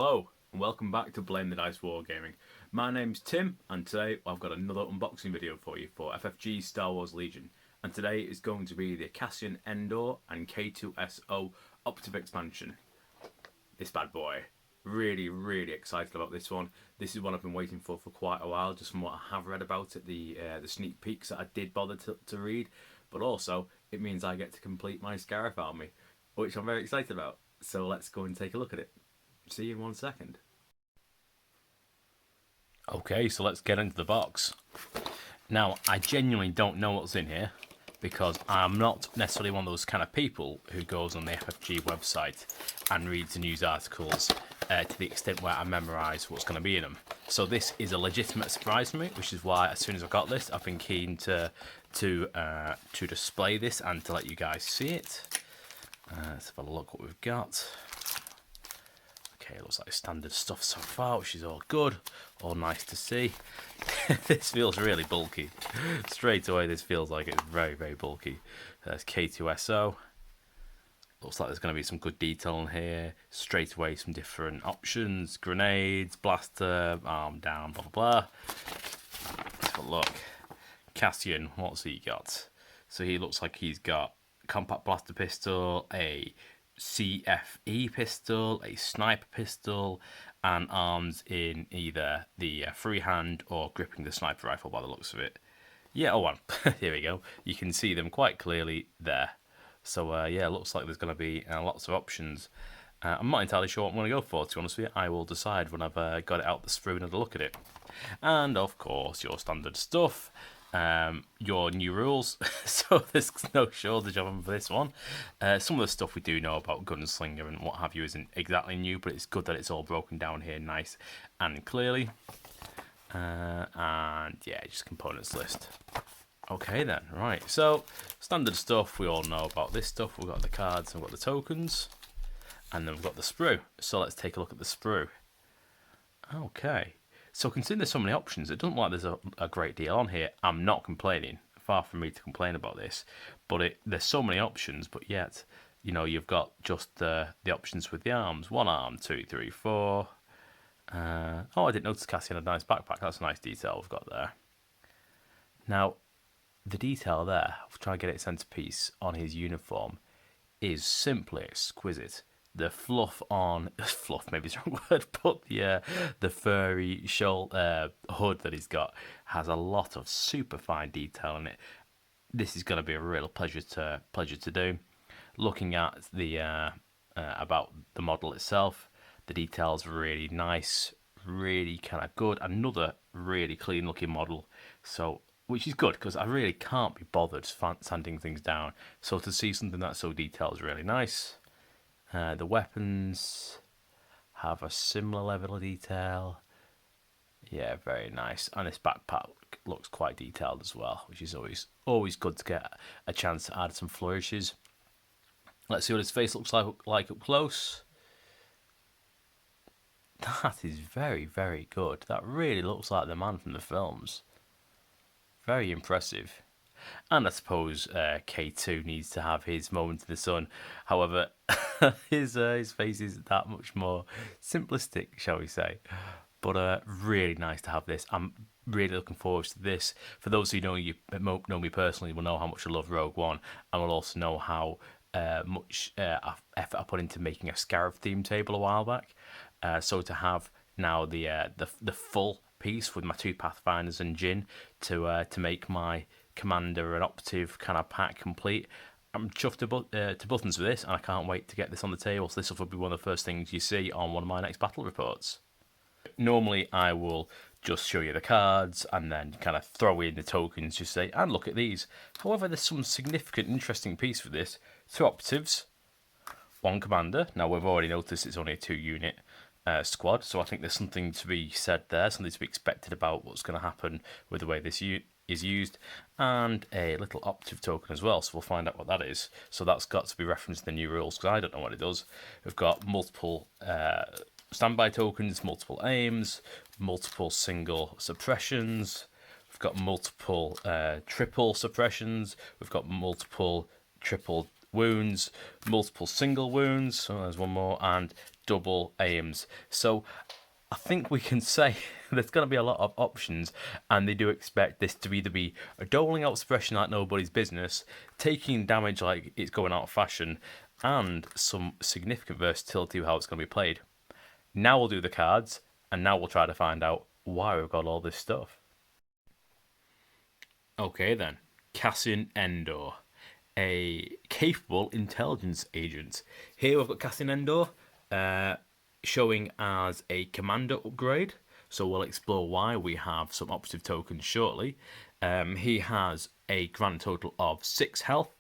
Hello and welcome back to Blame the Dice Wargaming. My name's Tim and today I've got another unboxing video for you for FFG Star Wars Legion, and today is going to be the Cassian Andor and K2-SO Optive Expansion. This bad boy. Really excited about this one. This is one I've been waiting for quite a while, just from what I have read about it, the sneak peeks that I did bother to read, but also it means I get to complete my Scarif army, which I'm very excited about. So let's go and take a look at it. See you in 1 second. Okay, so let's get into the box. Now, I genuinely don't know what's in here because I'm not necessarily one of those kind of people who goes on the FFG website and reads the news articles to the extent where I memorise what's going to be in them. So this is a legitimate surprise for me, which is why as soon as I got this, I've been keen to display this and to let you guys see it. Let's have a look what we've got. Okay, looks like standard stuff so far, which is all good, all nice to see. This feels really bulky. Straight away, this feels like it's very bulky. There's K2-SO. Looks like there's going to be some good detail in here. Straight away, some different options: grenades, blaster, arm down, blah blah blah. Let's have a look. Casseon, what's he got? So he looks like he's got compact blaster pistol, a CFE pistol, a sniper pistol, and arms in either the freehand or gripping the sniper rifle by the looks of it. Yeah, oh, one. Here we go. You can see them quite clearly there. So, yeah, looks like there's going to be lots of options. I'm not entirely sure what I'm going to go for, to be honest with you. I will decide when I've got it out the sprue and had a look at it. And, of course, your standard stuff. Your new rules, so there's no shortage of them for this one. Some of the stuff we do know about Gunslinger and what have you isn't exactly new, but it's good that it's all broken down here nice and clearly. And yeah, just components list. Okay then, right, so standard stuff, we all know about this stuff. We've got the cards and we've got the tokens, and then we've got the sprue. So let's take a look at the sprue. Okay. So considering there's so many options, it doesn't look like there's a great deal on here. I'm not complaining. Far from me to complain about this. But there's so many options, but yet, you know, you've got just the options with the arms. 1 arm, 2, 3, 4. Oh, I didn't notice Cassian had a nice backpack. That's a nice detail we've got there. Now, the detail there, I'll try and get it centerpiece on his uniform, is simply exquisite. The fluff on fluff, maybe it's the wrong word, but the furry hood that he's got has a lot of super fine detail in it. This is going to be a real pleasure to do. Looking at the about the model itself, the details are really nice, really kind of good. Another really clean looking model, so which is good because I really can't be bothered sanding things down. So to see something that's so detailed is really nice. The weapons have a similar level of detail. Yeah, very nice. And this backpack looks quite detailed as well, which is always good to get a chance to add some flourishes. Let's see what his face looks like up close. That is very good. That really looks like the man from the films. Very impressive. And I suppose K2 needs to have his moment in the sun. However, his face is that much more simplistic, shall we say. But really nice to have this. I'm really looking forward to this. For those who know me personally, will know how much I love Rogue One, and will also know how much effort I put into making a Scarif theme table a while back. So to have now the full piece with my 2 Pathfinders and Jin to make my Commander and Optive kind of pack complete. I'm chuffed to buttons with this, and I can't wait to get this on the table. So this will be one of the first things you see on one of my next battle reports. Normally I will just show you the cards and then kind of throw in the tokens, just say, and look at these. However, there's some significant interesting piece for this. 2 Optives, 1 Commander. Now we've already noticed it's only a 2-unit squad, so I think there's something to be said there, something to be expected about what's going to happen with the way this is used, and a little Optive token as well, so we'll find out what that is. So that's got to be referenced in the new rules, because I don't know what it does. We've got multiple standby tokens, multiple aims, multiple single suppressions, we've got multiple triple suppressions, we've got multiple triple wounds, multiple single wounds, so there's one more, and double aims. So I think we can say there's going to be a lot of options, and they do expect this to either be a doling out suppression like nobody's business, taking damage like it's going out of fashion, and some significant versatility with how it's going to be played. Now we'll do the cards, and now we'll try to find out why we've got all this stuff. Okay then, Cassian Andor, a capable intelligence agent. Here we've got Cassian Andor, showing as a commander upgrade, so we'll explore why. We have some operative tokens shortly. He has a grand total of 6 health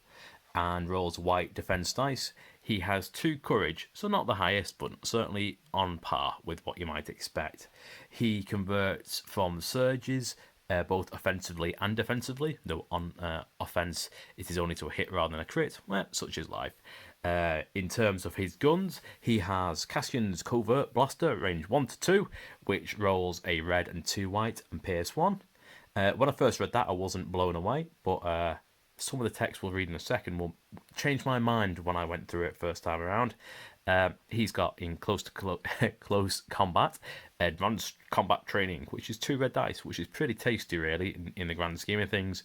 and rolls white defense dice. He has 2 courage, so not the highest, but certainly on par with what you might expect. He converts from surges, both offensively and defensively, though on offense it is only to a hit rather than a crit. Well, such is life. In terms of his guns, he has Cassian's Covert Blaster, range 1 to 2, which rolls a red and 2 white and pierce 1. When I first read that, I wasn't blown away, but some of the text we'll read in a second will change my mind when I went through it first time around. He's got in close combat, advanced combat training, which is 2 red dice, which is pretty tasty really in the grand scheme of things.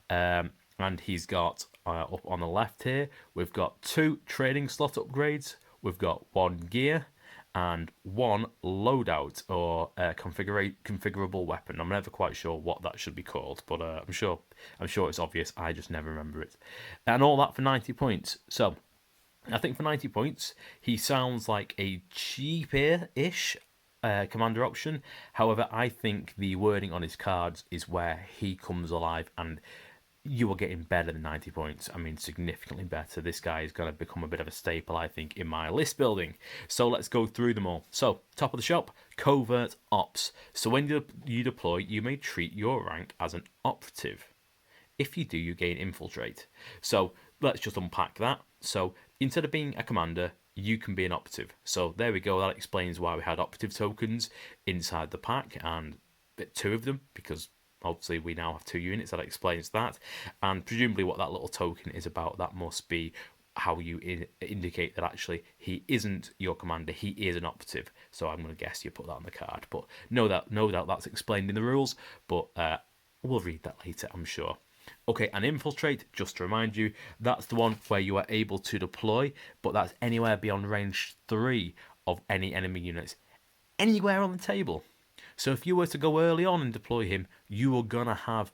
And he's got up on the left here, we've got 2 training slot upgrades, we've got 1 gear, and 1 loadout or configurable weapon. I'm never quite sure what that should be called, but I'm sure it's obvious. I just never remember it. And all that for 90 points. So I think for 90 points, he sounds like a cheaper-ish commander option. However, I think the wording on his cards is where he comes alive, and you are getting better than 90 points. I mean, significantly better. This guy is going to become a bit of a staple, I think, in my list building. So let's go through them all. So, top of the shop, Covert Ops. So when you deploy, you may treat your rank as an operative. If you do, you gain Infiltrate. So let's just unpack that. So instead of being a commander, you can be an operative. So there we go. That explains why we had operative tokens inside the pack, and 2 of them, because obviously we now have 2 units. That explains that. And presumably what that little token is about, that must be how you indicate that actually he isn't your commander, he is an operative. So I'm going to guess you put that on the card. But no doubt that's explained in the rules, but we'll read that later, I'm sure. Okay, and Infiltrate, just to remind you, that's the one where you are able to deploy, but that's anywhere beyond range 3 of any enemy units. Anywhere on the table. So if you were to go early on and deploy him, you are going to have,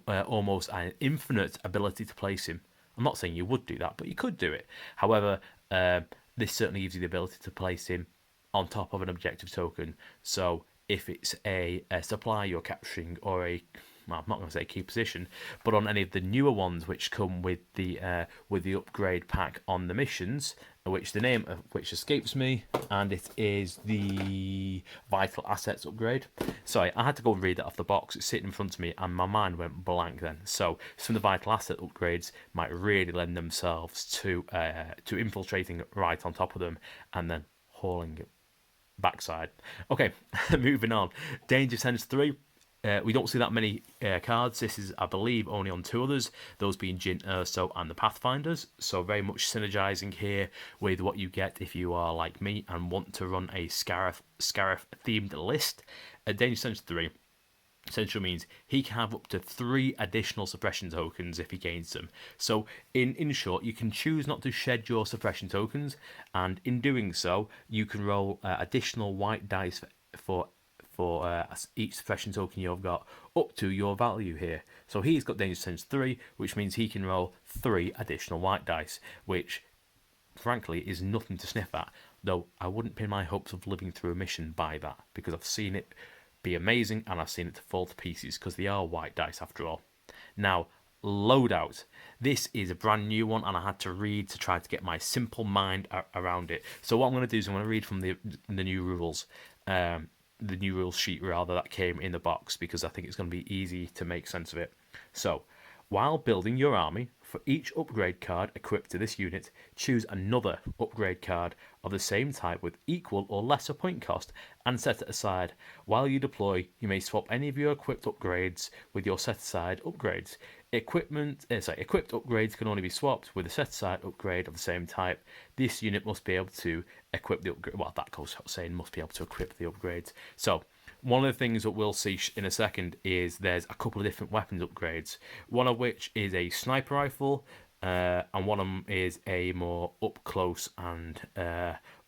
almost an infinite ability to place him. I'm not saying you would do that, but you could do it. However, this certainly gives you the ability to place him on top of an objective token. So if it's a supply you're capturing, or I'm not going to say key position, but on any of the newer ones which come with the upgrade pack on the missions, which the name of which escapes me, and it is the Vital Assets upgrade. Sorry, I had to go and read that off the box. It's sitting in front of me, and my mind went blank then. So some of the Vital Asset upgrades might really lend themselves to infiltrating right on top of them, and then hauling it backside. Okay, moving on. Danger Sense 3. We don't see that many cards. This is, I believe, only on 2 others, those being K2-SO and the Pathfinders. So very much synergizing here with what you get if you are like me and want to run a Scarif themed list. Danger Sense 3 essentially means he can have up to 3 additional suppression tokens if he gains them. So in short, you can choose not to shed your suppression tokens, and in doing so, you can roll additional white dice for each suppression token you've got up to your value here. So he's got Danger Sense 3, which means he can roll 3 additional white dice, which frankly is nothing to sniff at, though I wouldn't pin my hopes of living through a mission by that, because I've seen it be amazing and I've seen it to fall to pieces, because they are white dice after all. Now, Loadout. This is a brand new one, and I had to read to try to get my simple mind around it. So what I'm going to do is I'm going to read from the new rules. The new rules sheet rather that came in the box, because I think it's going to be easy to make sense of it. So, while building your army, for each upgrade card equipped to this unit, choose another upgrade card of the same type with equal or lesser point cost and set it aside. While you deploy, you may swap any of your equipped upgrades with your set aside upgrades. Equipped upgrades can only be swapped with a set-aside upgrade of the same type. This unit must be able to equip the upgrade. Well, that goes without saying, must be able to equip the upgrades. So, one of the things that we'll see in a second is there's a couple of different weapons upgrades. One of which is a sniper rifle, and one of them is a more up-close and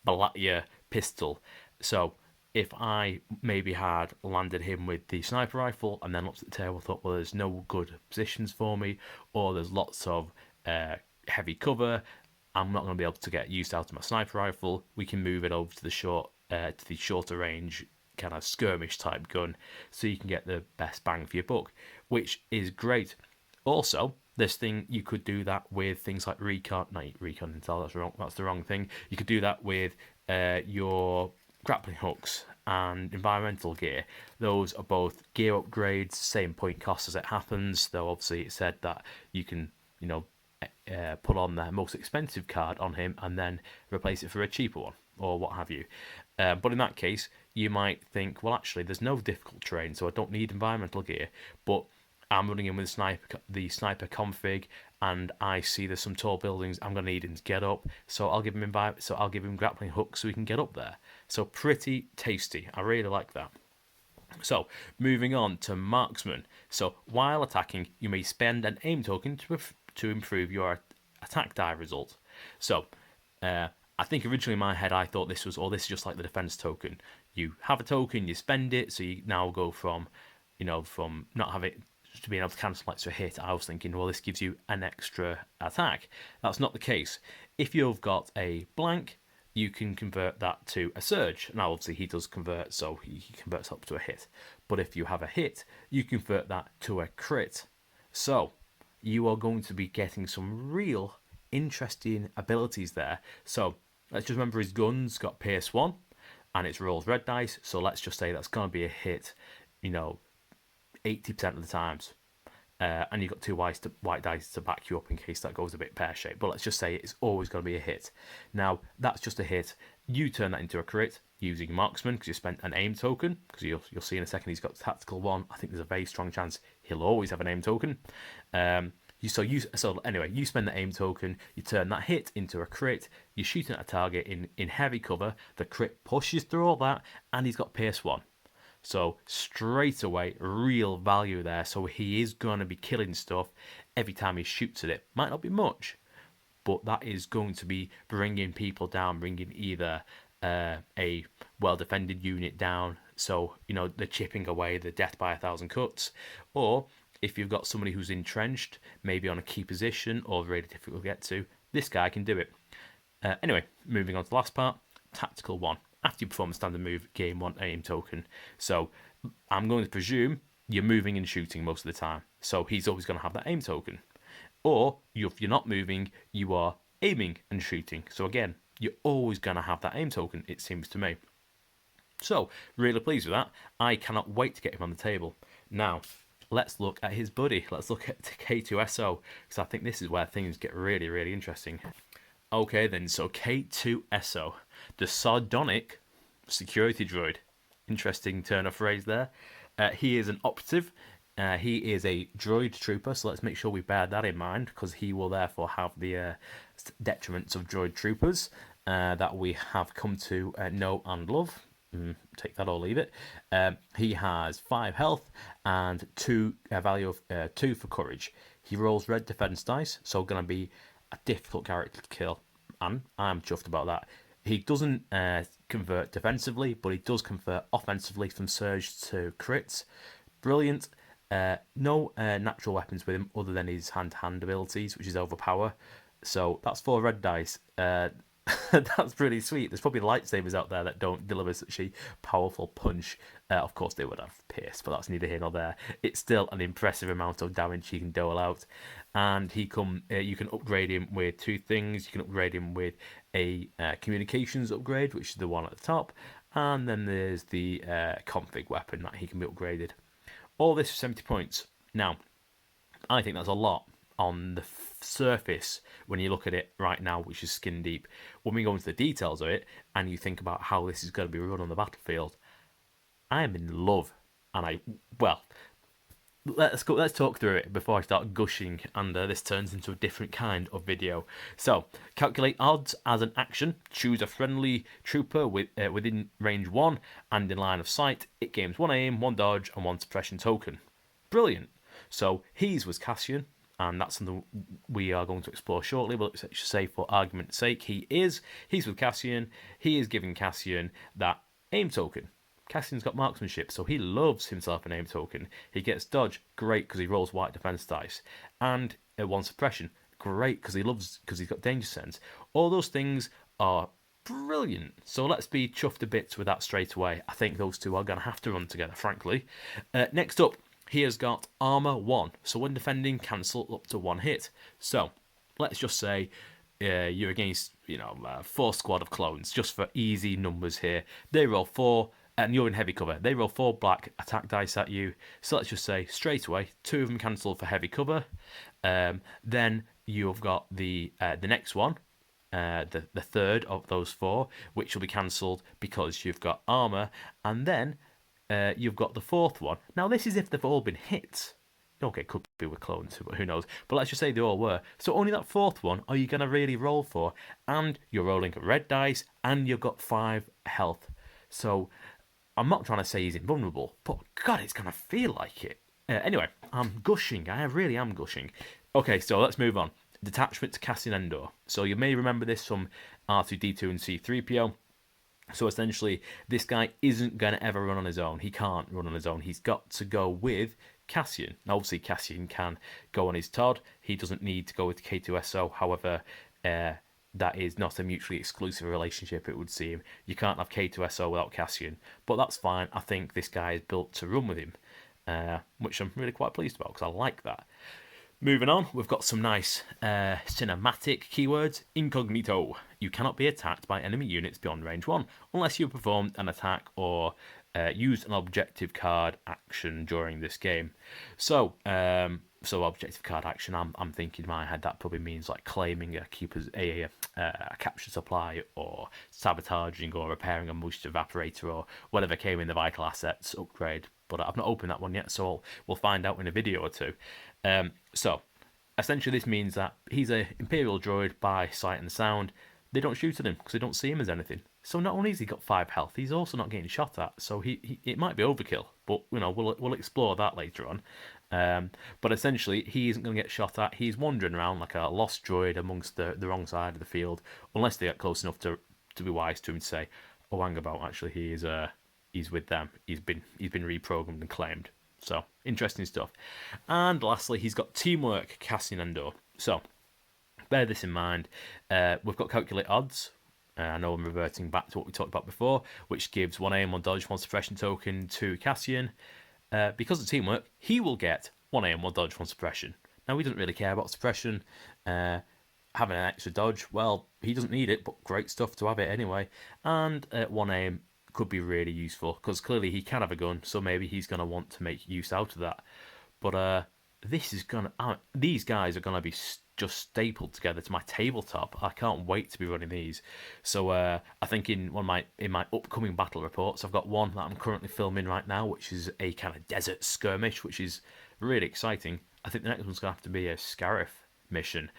Balatia pistol. So, if I maybe had landed him with the sniper rifle and then looked at the table, thought, well, there's no good positions for me, or there's lots of heavy cover, I'm not going to be able to get used out of my sniper rifle. We can move it over to the shorter range kind of skirmish type gun, so you can get the best bang for your buck, which is great. Also, this thing, you could do that with things like Recon Intel. That's wrong. That's the wrong thing. You could do that with your grappling hooks and environmental gear. Those are both gear upgrades, same point cost as it happens, though obviously it said that you can, put on the most expensive card on him and then replace it for a cheaper one, or what have you. But in that case, you might think, well, actually, there's no difficult terrain, so I don't need environmental gear, but I'm running in with the sniper config, and I see there's some tall buildings I'm going to need him to get up, so I'll give him grappling hooks so he can get up there. So pretty tasty. I really like that. So moving on to Marksmen. So while attacking, you may spend an aim token to improve your attack die result. So I think originally in my head I thought this is just like the defense token. You have a token, you spend it, so you now go from not having to being able to cancel extra hit. I was thinking, well, this gives you an extra attack. That's not the case. If you've got a blank, you can convert that to a surge. Now, obviously, he does convert, so he converts up to a hit. But if you have a hit, you convert that to a crit. So you are going to be getting some real interesting abilities there. So let's just remember his gun's got Pierce 1, and it's rolls red dice. So let's just say that's going to be a hit, 80% of the times. And you've got two white dice to back you up in case that goes a bit pear-shaped. But let's just say it's always going to be a hit. Now, that's just a hit. You turn that into a crit using Marksman because you spent an aim token. Because you'll see in a second he's got tactical 1. I think there's a very strong chance he'll always have an aim token. You spend the aim token, you turn that hit into a crit, you're shooting at a target in heavy cover, the crit pushes through all that, and he's got Pierce 1. So straight away, real value there. So he is going to be killing stuff every time he shoots at it. Might not be much, but that is going to be bringing people down, bringing either a well-defended unit down, so they're chipping away the death by 1,000 cuts, or if you've got somebody who's entrenched, maybe on a key position or really difficult to get to, this guy can do it. Anyway, moving on to the last part, tactical 1. After you perform a standard move, gain 1 aim token. So I'm going to presume you're moving and shooting most of the time. So he's always going to have that aim token. Or if you're not moving, you are aiming and shooting. So again, you're always going to have that aim token, it seems to me. So, really pleased with that. I cannot wait to get him on the table. Now, let's look at his buddy. Let's look at K2-SO, because I think this is where things get really, really interesting. Okay then, so K2-SO, the sardonic security droid. Interesting turn of phrase there. He is an operative. He is a droid trooper, so let's make sure we bear that in mind, because he will therefore have the detriments of droid troopers that we have come to know and love. Take that or leave it. He has 5 health and 2 value of 2 for courage. He rolls red defense dice, so going to be a difficult character to kill, and I'm chuffed about that. He doesn't convert defensively, but he does convert offensively from surge to crits. Brilliant. No natural weapons with him other than his hand-to-hand abilities, which is overpower. So that's 4 red dice. That's pretty sweet. There's probably lightsabers out there that don't deliver such a powerful punch. Of course, they would have pierce, but that's neither here nor there. It's still an impressive amount of damage he can dole out. And you can upgrade him with 2 things. You can upgrade him with a communications upgrade, which is the one at the top. And then there's the config weapon that he can be upgraded. All this for 70 points. Now, I think that's a lot on the surface when you look at it right now, which is skin deep. When we go into the details of it and you think about how this is going to be run on the battlefield, I am in love. And let's go. Let's talk through it before I start gushing, and this turns into a different kind of video. So, calculate odds as an action. Choose a friendly trooper within range 1 and in line of sight. It gains 1 aim, 1 dodge, and 1 suppression token. Brilliant. So his was Casseon, and that's something we are going to explore shortly. But let's just say, for argument's sake, he's with Casseon. He is giving Casseon that aim token. Cassie's got marksmanship, so he loves himself an aim token. He gets dodge, great, because he rolls white defense dice, and 1 suppression, great, because he's got danger sense. All those things are brilliant. So let's be chuffed a bit with that straight away. I think those two are going to have to run together, frankly. Next up, he has got armor 1, so when defending, cancel up to 1 hit. So let's just say you're against 4 squad of clones, just for easy numbers here. They roll 4. And you're in heavy cover. They roll 4 black attack dice at you. So let's just say straight away, 2 of them cancel for heavy cover. Then you've got the next one, the third of those 4, which will be cancelled because you've got armor. And then you've got the 4th one. Now this is if they've all been hit. Okay, could be with clones, but who knows. But let's just say they all were. So only that 4th one are you going to really roll for. And you're rolling red dice, and you've got 5 health. So I'm not trying to say he's invulnerable, but God, it's going to feel like it. Anyway, I'm gushing. I really am gushing. Okay, so let's move on. Detachment to Cassian Andor. So you may remember this from R2-D2 and C-3PO. So essentially, this guy isn't going to ever run on his own. He can't run on his own. He's got to go with Cassian. Now, obviously, Cassian can go on his Todd. He doesn't need to go with K2-SO. However, that is not a mutually exclusive relationship, it would seem. You can't have K2-SO without Cassian, but that's fine. I think this guy is built to run with him, which I'm really quite pleased about, because I like that. Moving on, we've got some nice cinematic keywords. Incognito. You cannot be attacked by enemy units beyond range 1, unless you performed an attack or used an objective card action during this game. So objective card action, I'm thinking in my head that probably means like claiming a captured supply, or sabotaging, or repairing a moisture evaporator, or whatever came in the vital assets upgrade. But I've not opened that one yet, so we'll find out in a video or two. So essentially this means that he's an Imperial droid by sight and sound. They don't shoot at him because they don't see him as anything. So not only has he got 5 health, he's also not getting shot at. So it might be overkill, but we'll explore that later on. But essentially, he isn't going to get shot at. He's wandering around like a lost droid amongst the wrong side of the field, unless they get close enough to be wise to him to say, "Oh, hang about, actually, he's with them. He's been reprogrammed and claimed." So interesting stuff. And lastly, he's got teamwork, Cassian Andor. So bear this in mind. We've got calculate odds. I know I'm reverting back to what we talked about before, which gives 1 aim, 1 dodge, 1 suppression token to Cassian. Because of teamwork, he will get 1 aim, 1 dodge, 1 suppression. Now, we don't really care about suppression. Having an extra dodge, well, he doesn't need it, but great stuff to have it anyway. And 1 aim could be really useful, because clearly he can have a gun, so maybe he's going to want to make use out of that. But these guys are going to be just stapled together to my tabletop. I can't wait to be running these. So I think in my upcoming battle reports, I've got one that I'm currently filming right now, which is a kind of desert skirmish, which is really exciting. I think the next one's going to have to be a Scarif mission,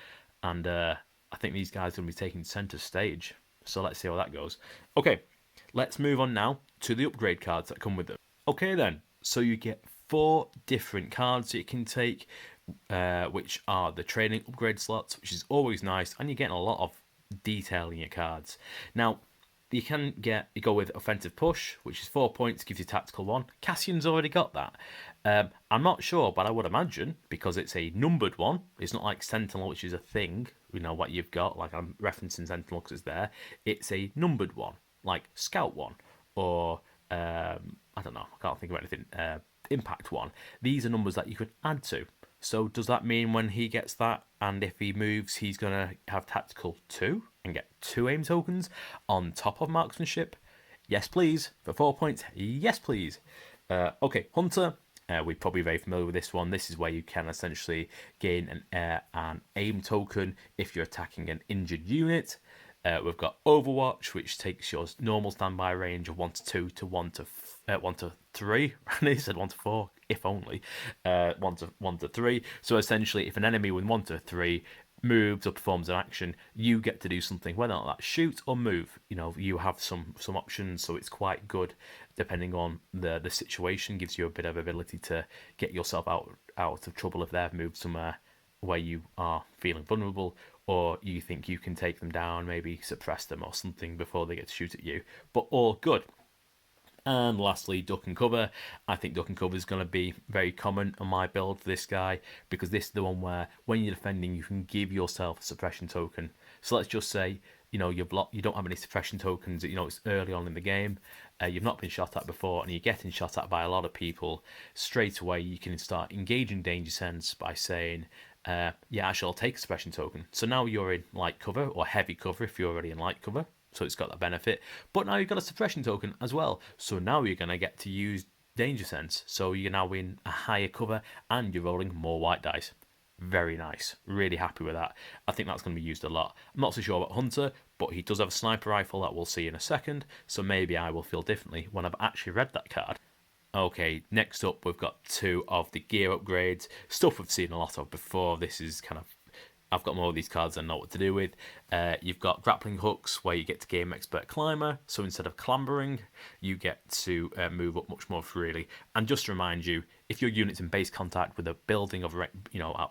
and I think these guys are going to be taking centre stage. So let's see how that goes. Okay, let's move on now to the upgrade cards that come with them. Okay then, so you get 4 different cards that you can take, which are the training upgrade slots, which is always nice, and you're getting a lot of detail in your cards. Now, you go with offensive push, which is 4 points, gives you tactical 1. Cassian's already got that. I'm not sure, but I would imagine, because it's a numbered one, it's not like Sentinel, which is a thing, what you've got, like I'm referencing Sentinel because it's there. It's a numbered one, like Scout 1, or I don't know, I can't think of anything, Impact 1. These are numbers that you could add to. So does that mean when he gets that, and if he moves, he's going to have tactical 2 and get 2 aim tokens on top of marksmanship? Yes, please. For 4 points, yes, please. Okay, Hunter. We're probably very familiar with this one. This is where you can essentially gain an aim token if you're attacking an injured unit. We've got Overwatch, which takes your normal standby range of 1 to 2 to 1 to 1 to 3. He said 1 to 4, if only. 1 to 3. So essentially, if an enemy with 1 to 3 moves or performs an action, you get to do something, whether or not that's shoot or move. You have some options, so it's quite good depending on the situation. Gives you a bit of ability to get yourself out of trouble if they've moved somewhere where you are feeling vulnerable, or you think you can take them down, maybe suppress them or something before they get to shoot at you. But all good. And lastly, duck and cover. I think duck and cover is going to be very common on my build for this guy, because this is the one where when you're defending, you can give yourself a suppression token. So let's just say, you don't have any suppression tokens, it's early on in the game, you've not been shot at before, and you're getting shot at by a lot of people. Straight away, you can start engaging danger sense by saying, yeah, actually, I'll take a suppression token. So now you're in light cover, or heavy cover if you're already in light cover. So it's got that benefit. But now you've got a suppression token as well. So now you're going to get to use danger sense. So you're now in a higher cover and you're rolling more white dice. Very nice. Really happy with that. I think that's going to be used a lot. I'm not so sure about Hunter, but he does have a sniper rifle that we'll see in a second. So maybe I will feel differently when I've actually read that card. Okay, next up we've got 2 of the gear upgrades. Stuff we've seen a lot of before. This is kind of, I've got more of these cards I know what to do with. You've got Grappling Hooks, where you get to Game Expert Climber. So instead of clambering, you get to move up much more freely. And just to remind you, if your unit's in base contact with a building of, at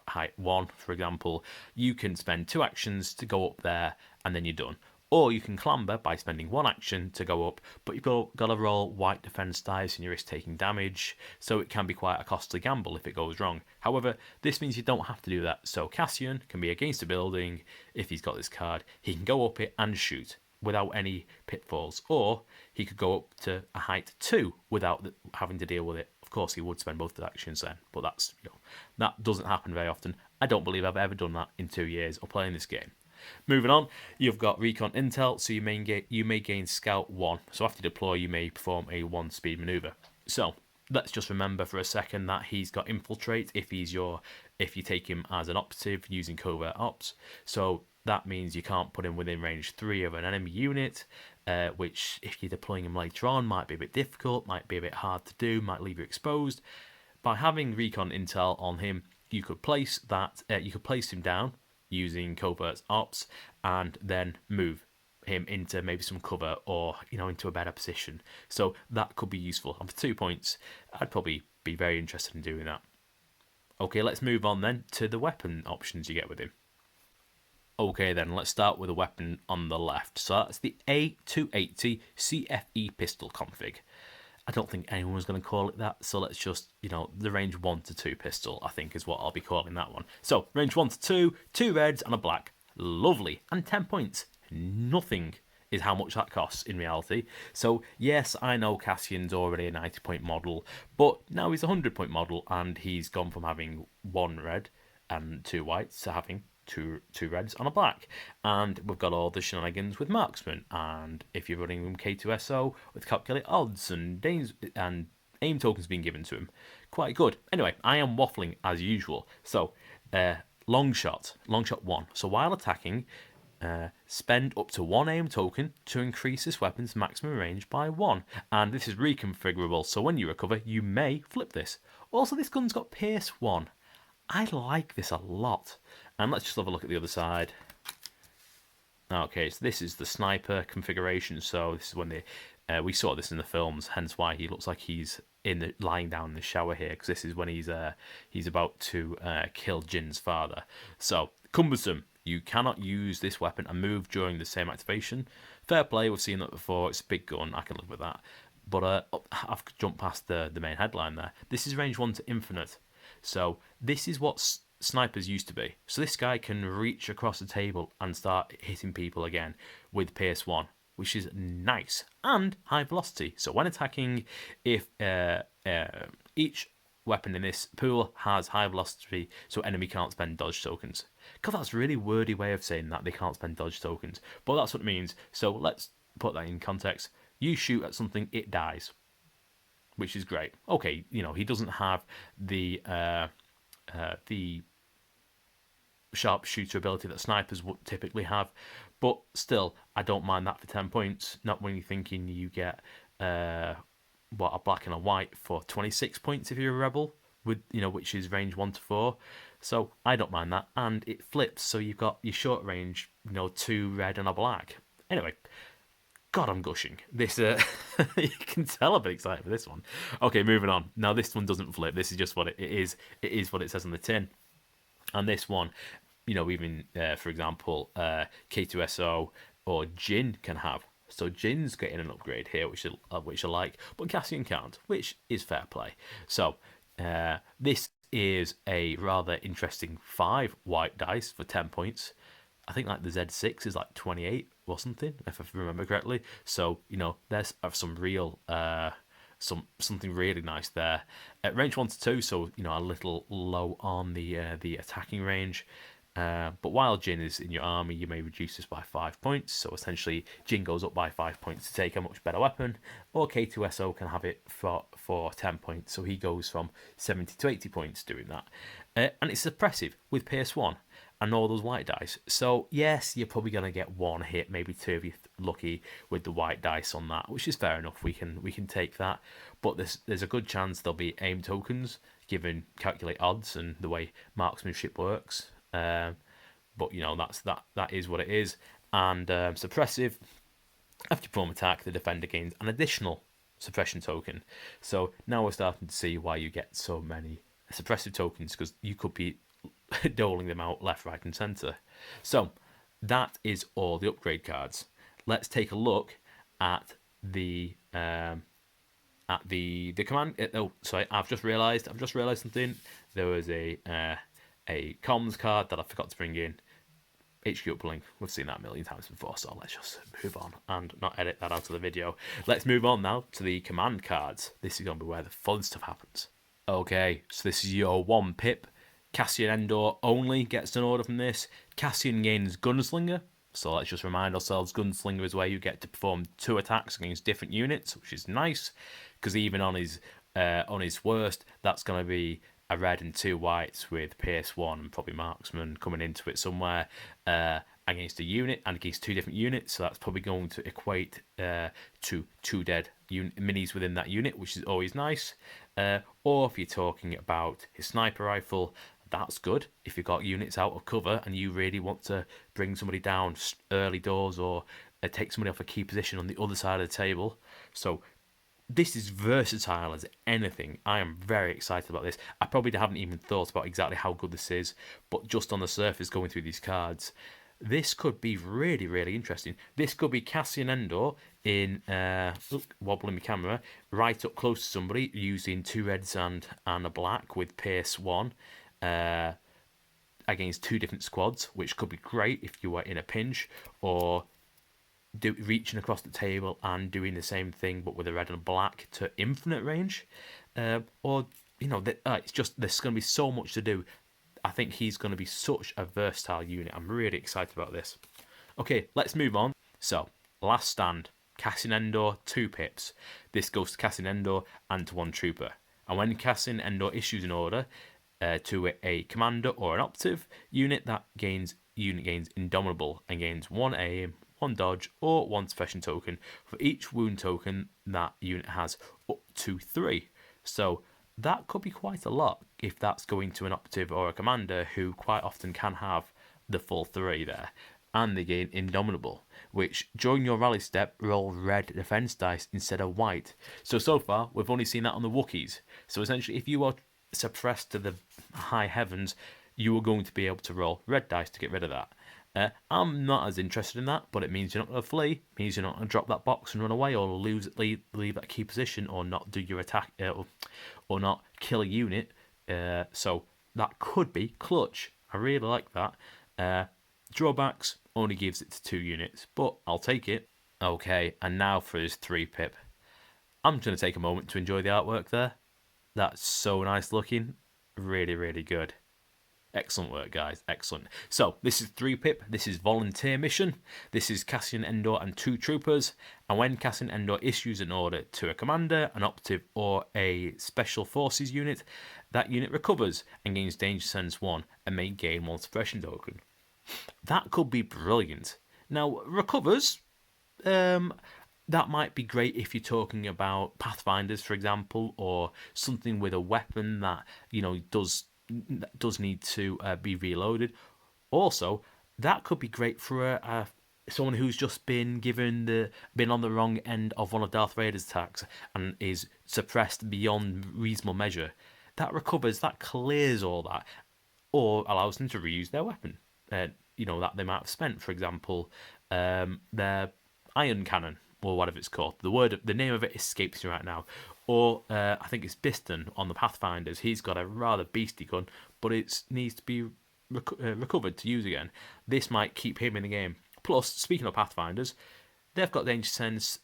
height 1, for example, you can spend 2 actions to go up there, and then you're done. Or you can clamber by spending 1 action to go up, but you've got to roll white defense dice and you risk taking damage, so it can be quite a costly gamble if it goes wrong. However, this means you don't have to do that, so Casseon can be against a building. If he's got this card, he can go up it and shoot without any pitfalls, or he could go up to a height 2 without having to deal with it. Of course, he would spend both the actions then, but that doesn't happen very often. I don't believe I've ever done that in 2 years of playing this game. Moving on, you've got Recon Intel, so you may gain Scout 1. So after you deploy, you may perform a 1-speed maneuver. So let's just remember for a second that he's got Infiltrate if you take him as an operative using Covert Ops. So that means you can't put him within range 3 of an enemy unit, which if you're deploying him later on might be a bit difficult, might be a bit hard to do, might leave you exposed. By having Recon Intel on him, you could place him down using Covert Ops, and then move him into maybe some cover or into a better position. So that could be useful. And for 2 points, I'd probably be very interested in doing that. Okay, let's move on then to the weapon options you get with him. Okay then, let's start with the weapon on the left. So that's the A280 CFE pistol config. I don't think anyone's going to call it that, so let's just, the range 1 to 2 pistol, I think is what I'll be calling that one. So, range 1 to 2, 2 reds and a black. Lovely. And 10 points. Nothing is how much that costs in reality. So, yes, I know Cassian's already a 90-point model, but now he's a 100-point model, and he's gone from having 1 red and 2 whites to having two reds on a black. And we've got all the shenanigans with Marksmen, and if you're running K2-SO with calculate odds and aim tokens being given to him, quite good. Anyway, I am waffling as usual. So long shot 1. So while attacking, spend up to 1 aim token to increase this weapon's maximum range by 1, and this is reconfigurable, so when you recover you may flip this. Also, this gun's got Pierce 1. I like this a lot. And let's just have a look at the other side. Okay, so this is the sniper configuration. So this is when we saw this in the films, hence why he looks like he's lying down in the shower here, because this is when he's about to kill Jin's father. So cumbersome. You cannot use this weapon and move during the same activation. Fair play, we've seen that before. It's a big gun. I can live with that. But I've jumped past the main headline there. This is range 1 to infinite. So this is what snipers used to be. So this guy can reach across the table and start hitting people again with Pierce 1, which is nice, and high velocity. So when attacking, if each weapon in this pool has high velocity, so enemy can't spend dodge tokens. God, that's a really wordy way of saying that they can't spend dodge tokens, but that's what it means. So let's put that in context. You shoot at something, it dies, which is great. Okay, he doesn't have the sharpshooter ability that snipers would typically have, but still, I don't mind that for 10 points. Not when you're thinking you get a black and a white for 26 points if you're a rebel, with which is range 1 to 4. So I don't mind that, and it flips, so you've got your short range, 2 red and a black. Anyway, God, I'm gushing. This you can tell I'm excited for this one. Okay, moving on. Now this one doesn't flip. This is just what it is. It is what it says on the tin. And this one, even for example, K2-SO or Jin can have. So Jin's getting an upgrade here, which I like, but Casseon can't, which is fair play. So this is a rather interesting 5 white dice for 10 points. I think like the Z6 is like 28 or something, if I remember correctly. So there's some real something really nice there. At range 1 to 2, so a little low on the attacking range. But while Jin is in your army, you may reduce this by 5 points. So essentially, Jin goes up by 5 points to take a much better weapon. Or K2-SO can have it for 10 points. So he goes from 70 to 80 points doing that. And it's suppressive with Pierce 1 and all those white dice. So yes, you're probably going to get 1 hit, maybe 2 if you're lucky with the white dice on that, which is fair enough. We can take that. But there's a good chance there'll be aim tokens, given calculate odds and the way marksmanship works. But that is what it is. And suppressive, after you perform attack, the defender gains an additional suppression token. So now we're starting to see why you get so many suppressive tokens, because you could be doling them out left, right, and centre. So that is all the upgrade cards. Let's take a look at the command. Oh, sorry, I've just realised something. There was a comms card that I forgot to bring in. HQ uplink. We've seen that a million times before, so let's just move on and not edit that out of the video. Let's move on now to the command cards. This is going to be where the fun stuff happens. Okay, so this is your 1 pip. Cassian Andor only gets an order from this. Casseon gains Gunslinger. So let's just remind ourselves, Gunslinger is where you get to perform 2 attacks against different units, which is nice, because even on his worst, that's going to be a red and 2 whites with Pierce 1 and probably Marksmen coming into it somewhere against a unit and against 2 different units. So that's probably going to equate to 2 dead minis within that unit, which is always nice. Or if you're talking about his sniper rifle, that's good. If you've got units out of cover and you really want to bring somebody down early doors or take somebody off a key position on the other side of the table. So this is versatile as anything. I am very excited about this. I probably haven't even thought about exactly how good this is, but just on the surface going through these cards, this could be really, really interesting. This could be Cassian Andor in, wobbling my camera, right up close to somebody using 2 reds and a black with Pierce 1 against 2 different squads, which could be great if you were in a pinch, or reaching across the table and doing the same thing but with a red and a black to infinite range. It's just, there's going to be so much to do. I think he's going to be such a versatile unit. I'm really excited about this. Okay, let's move on. So, last stand, Cassian Andor, 2 pips. This goes to Cassian Andor and to 1 trooper. And when Cassian Andor issues an order to a commander or an operative unit, that gains Indomitable and gains 1 aim, 1 dodge, or 1 suppression token for each wound token that unit has, up to 3. So that could be quite a lot if that's going to an operative or a commander who quite often can have the full 3 there. And they gain Indomitable, which during your rally step roll red defense dice instead of white. So far we've only seen that on the Wookiees. So essentially, if you are suppressed to the high heavens, you are going to be able to roll red dice to get rid of that. I'm not as interested in that, but it means you're not going to flee. It means you're not going to drop that box and run away, or leave that key position, or not do your attack, or not kill a unit. So that could be clutch. I really like that. Drawbacks, only gives it to 2 units, but I'll take it. Okay, and now for his 3 pip. I'm going to take a moment to enjoy the artwork there. That's so nice looking. Really, really good. Excellent work, guys. Excellent. So, this is 3 pip. This is volunteer mission. This is Cassian Andor and 2 troopers. And when Cassian Andor issues an order to a commander, an operative, or a special forces unit, that unit recovers and gains danger sense 1 and may gain 1 suppression token. That could be brilliant. Now, recovers, that might be great if you're talking about Pathfinders, for example, or something with a weapon that does need to be reloaded. Also, that could be great for someone who's just been been on the wrong end of one of Darth Vader's attacks and is suppressed beyond reasonable measure. That clears all that, or allows them to reuse their weapon. That they might have spent, for example, their iron cannon or whatever it's called. The name of it escapes me right now. Or I think it's Biston on the Pathfinders. He's got a rather beastly gun, but it needs to be recovered to use again. This might keep him in the game. Plus, speaking of Pathfinders, they've got Danger Sense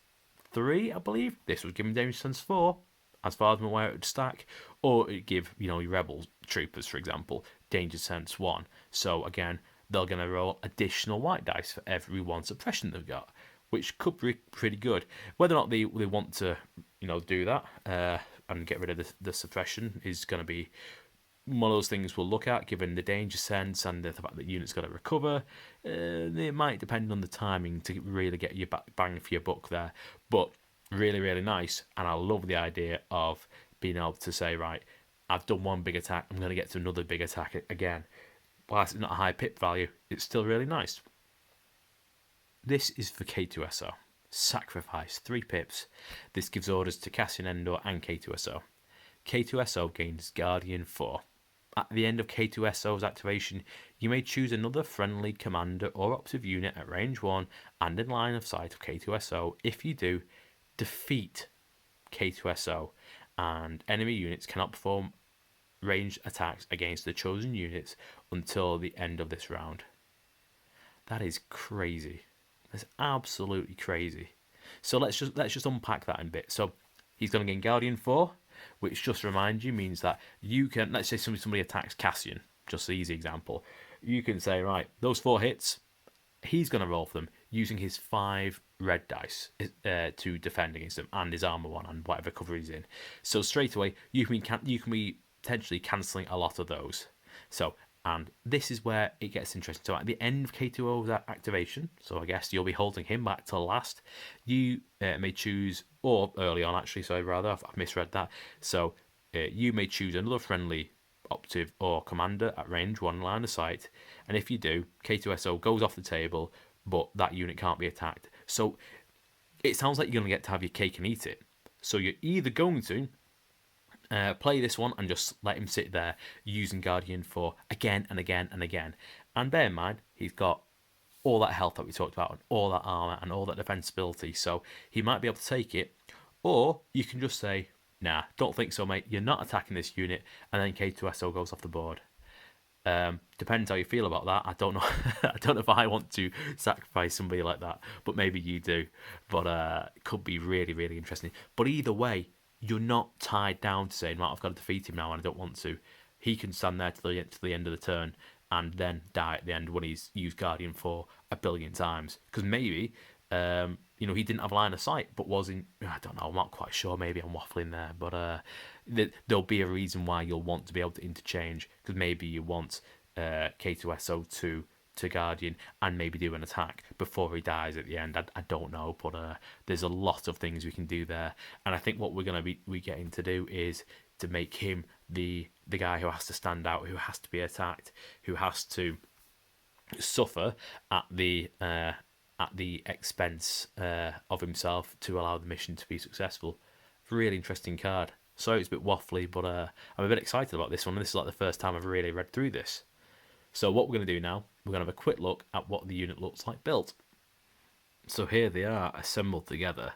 3, I believe. This would give them Danger Sense 4, as far as I'm aware, it would stack. Or it'd give, your Rebel Troopers, for example, Danger Sense 1. So, again, they're going to roll additional white dice for every one suppression they've got, which could be pretty good. Whether or not they want to, do that and get rid of the suppression is going to be one of those things we'll look at, given the danger sense and the fact that units got to recover. It might depend on the timing to really get your bang for your buck there. But really, really nice. And I love the idea of being able to say, right, I've done one big attack, I'm going to get to another big attack again. Whilst it's not a high pip value, it's still really nice. This is for K2-SO. Sacrifice 3 pips. This gives orders to Cassian Andor and K2-SO. K2-SO gains Guardian 4. At the end of K2-SO's activation, you may choose another friendly commander or operative unit at range 1 and in line of sight of K2-SO. If you do, defeat K2-SO, and enemy units cannot perform ranged attacks against the chosen units until the end of this round. That is crazy. That's absolutely crazy. So let's just unpack that in a bit. So he's going to gain Guardian 4, which, just to remind you, means that you can, let's say somebody attacks Casseon, just an easy example. You can say, right, those 4 hits, he's going to roll for them using his 5 red dice to defend against them, and his armor 1 and whatever cover he's in. So straight away, you can be potentially cancelling a lot of those. So, and this is where it gets interesting. So at the end of K2-O's activation, so I guess you'll be holding him back till last, you may choose, or early on actually, sorry, rather, I've misread that. So you may choose another friendly operative or commander at range 1 line of sight, and if you do, K2-SO goes off the table, but that unit can't be attacked. So it sounds like you're going to get to have your cake and eat it. So you're either going to play this one and just let him sit there using Guardian 4 again and again and again. And bear in mind, he's got all that health that we talked about, and all that armor and all that defensibility, so he might be able to take it. Or you can just say, nah, don't think so, mate, you're not attacking this unit, and then K2-SO goes off the board. Depends how you feel about that. I don't know. I don't know if I want to sacrifice somebody like that, but maybe you do. But it could be really, really interesting. But either way, you're not tied down to saying, right, I've got to defeat him now and I don't want to. He can stand there to the end of the turn and then die at the end when he's used Guardian 4 a billion times. Because maybe, he didn't have line of sight, but was in, I don't know, I'm not quite sure, maybe I'm waffling there, but there'll be a reason why you'll want to be able to interchange, because maybe you want K2-SO to Guardian and maybe do an attack before he dies at the end. I don't know, but there's a lot of things we can do there, and I think what we're going to be getting to do is to make him the guy who has to stand out, who has to be attacked, who has to suffer at the expense of himself to allow the mission to be successful. Really interesting card. Sorry it's a bit waffly, but I'm a bit excited about this one. This is like the first time I've really read through this. So what we're going to do now, we're going to have a quick look at what the unit looks like built. So here they are assembled together,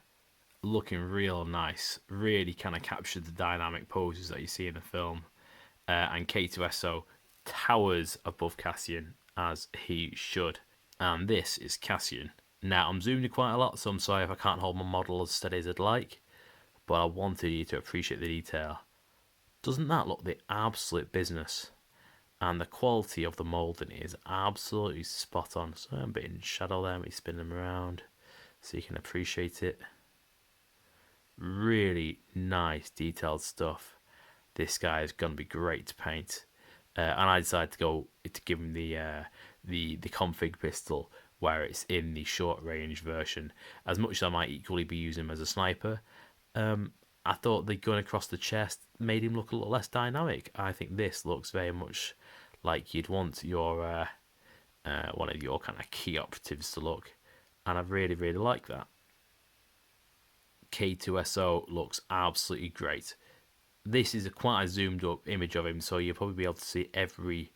looking real nice. Really kind of captured the dynamic poses that you see in the film. And K2-SO towers above Casseon, as he should. And this is Casseon. Now, I'm zooming quite a lot, so I'm sorry if I can't hold my model as steady as I'd like, but I wanted you to appreciate the detail. Doesn't that look the absolute business? And the quality of the moulding is absolutely spot on. So I'm a bit in shadow there, let me spin them around so you can appreciate it. Really nice detailed stuff. This guy is going to be great to paint. And I decided to give him the config pistol where it's in the short range version. As much as I might equally be using him as a sniper, I thought the gun across the chest made him look a little less dynamic. I think this looks very much like you'd want your one of your kind of key operatives to look, and I really like that. K2-SO looks absolutely great. This is quite a zoomed up image of him, so you'll probably be able to see every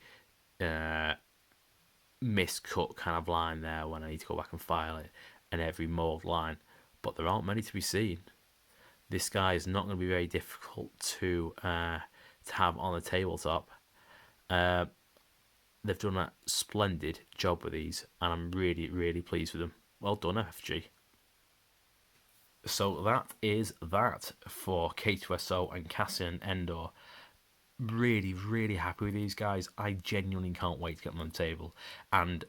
miscut kind of line there when I need to go back and file it, and every mould line, but there aren't many to be seen. This guy is not going to be very difficult to have on the tabletop. They've done a splendid job with these, and I'm really pleased with them. Well done, FG. So that is that for K2-SO and Cassian Andor. Really happy with these guys. I genuinely can't wait to get them on the table. And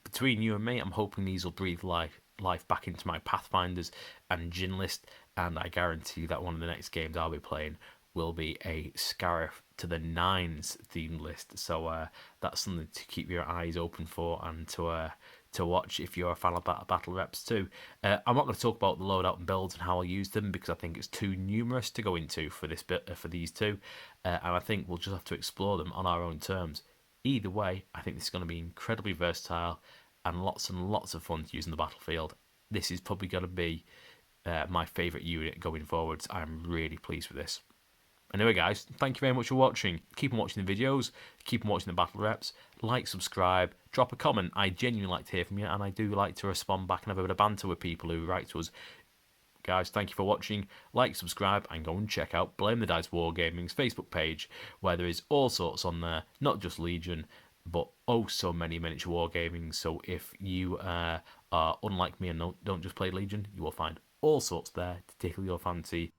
between you and me, I'm hoping these will breathe life back into my Pathfinders and Jin list, and I guarantee that one of the next games I'll be playing will be a Scarif to the Nines themed list. So that's something to keep your eyes open for, and to watch if you're a fan of battle reps too. I'm not going to talk about the loadout and builds and how I'll use them, because I think it's too numerous to go into for this bit for these two, and I think we'll just have to explore them on our own terms. Either way, I think this is going to be incredibly versatile and lots of fun to use in the battlefield. This is probably going to be my favourite unit going forwards. I'm really pleased with this. Anyway guys, thank you very much for watching. Keep on watching the videos, keep on watching the battle reps, like, subscribe, drop a comment. I genuinely like to hear from you, and I do like to respond back and have a bit of banter with people who write to us. Guys, thank you for watching. Like, subscribe, and go and check out Blame the Dice Wargaming's Facebook page, where there is all sorts on there, not just Legion, but oh so many miniature wargaming. So if you are unlike me and don't just play Legion, you will find all sorts there to tickle your fancy.